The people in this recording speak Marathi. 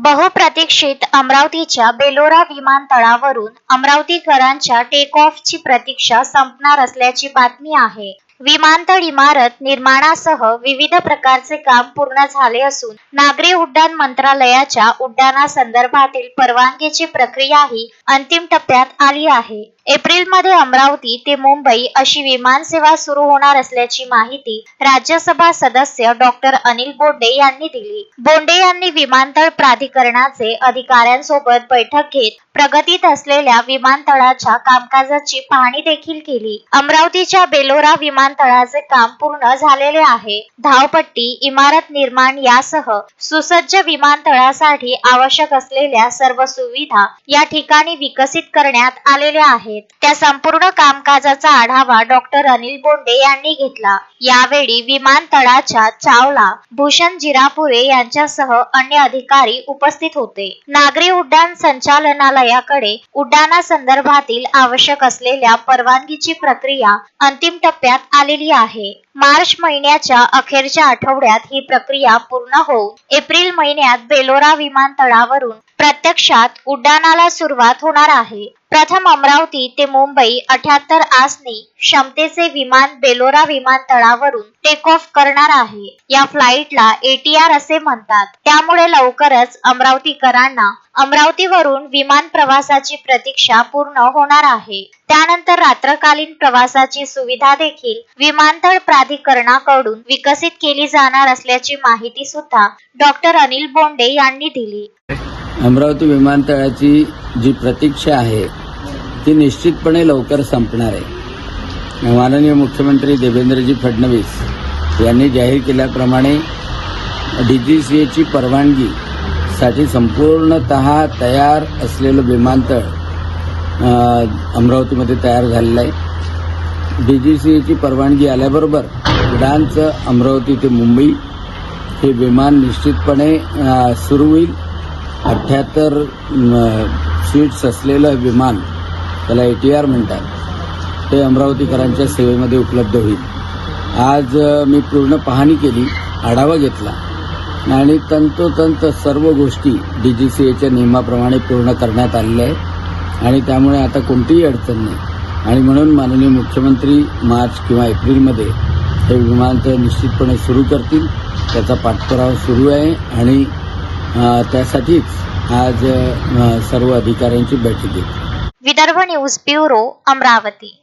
बहुप्रतीक्षित अमरावतीच्या बेलोरा विमानतळावरून अमरावतीकरांच्या टेक ऑफची प्रतीक्षा संपणार असल्याची बातमी आहे। विमानतळ इमारत निर्माणासह विविध प्रकारचे काम पूर्ण झाले असून नागरी उड्डाण मंत्रालयाच्या उड्डाणासंदर्भातील परवानगीची प्रक्रियाही अंतिम टप्प्यात आली आहे। एप्रिलमध्ये अमरावती ते मुंबई अशी विमानसेवा सुरू होणार असल्याची माहिती राज्यसभा सदस्य डॉक्टर अनिल बोंडे यांनी दिली। बोंडे यांनी विमानतळ प्राधिकरणाचे अधिकाऱ्यांसोबत बैठक घेत प्रगतीत असलेल्या विमानतळाच्या कामकाजाची पाहणी देखील केली। अमरावतीच्या बेलोरा विमानतळाचे काम पूर्ण झालेले आहे। धावपट्टी, इमारत निर्माण यासह सुसज्ज विमानतळासाठी आवश्यक असलेल्या सर्व सुविधा या ठिकाणी विकसित करण्यात आलेल्या आहेत। त्या संपूर्ण कामकाजाचा आढावा डॉक्टर अनिल बोंडे यांनी घेतला। यावेळी विमानतळाच्या चावला भूषण जिरापुरे यांच्यासह अन्य अधिकारी उपस्थित होते। नागरी उड्डाण संचालनालयाकडे उड्डाणासंदर्भातील आवश्यक असलेल्या परवानगीची प्रक्रिया अंतिम टप्प्यात आलेली आहे। मार्च महिन्याच्या अखेरच्या आठवड्यात ही प्रक्रिया पूर्ण होऊन एप्रिल महिन्यात बेलोरा विमानतळावरून प्रत्यक्षात उड्डाणाला सुरुवात होणार आहे। प्रथम अमरावती ते मुंबई 78 आसनी क्षमतेचे विमान बेलोरा विमानतळावरून टेक ऑफ करणार आहे। या फ्लाइटला ATR असे म्हणतात। त्यामुळे लवकरच अमरावतीकरांना अमरावतीवरून विमान प्रवासाची प्रतीक्षा पूर्ण होणार आहे। त्यानंतर रात्रकालीन प्रवासाची सुविधा देखील विमानतळ प्राधिकरणाकडून विकसित केली जाणार असल्याची माहिती सुद्धा डॉक्टर अनिल बोंडे यांनी दिली। अमरावती विमानतळाची जी प्रतीक्षा आहे ती निश्चितपणे लवकर संपणार आहे। माननीय मुख्यमंत्री देवेंद्रजी फडणवीस यांनी जाहीर केल्याप्रमाणे DGCA परवानगी साठी संपूर्णतः तयार असलेलं विमानतळ अमरावतीमध्ये तयार झालेलं आहे। DGCA परवानगी आल्याबरोबर उड्डाणचं अमरावती ते मुंबई हे विमान निश्चितपणे सुरू होईल। 78 सीट्स असलेलं विमान, त्याला ATR म्हणतात, ते अमरावतीकरांच्या सेवेमध्ये उपलब्ध होईल। आज मी पूर्ण पाहणी केली, आढावा घेतला आणि तंतोतंत सर्व गोष्टी DGCAच्या नियमाप्रमाणे पूर्ण करण्यात आलेल्या आहेत आणि त्यामुळे आता कोणतीही अडचण नाही आणि म्हणून माननीय मुख्यमंत्री मार्च किंवा एप्रिलमध्ये हे विमानतळ निश्चितपणे सुरू करतील। त्याचा पाठपुरावा सुरू आहे आणि त्यासाठीच आज सर्व अधिकाऱ्यांची बैठक घेतली। Vidarbha news bureau, Amravati.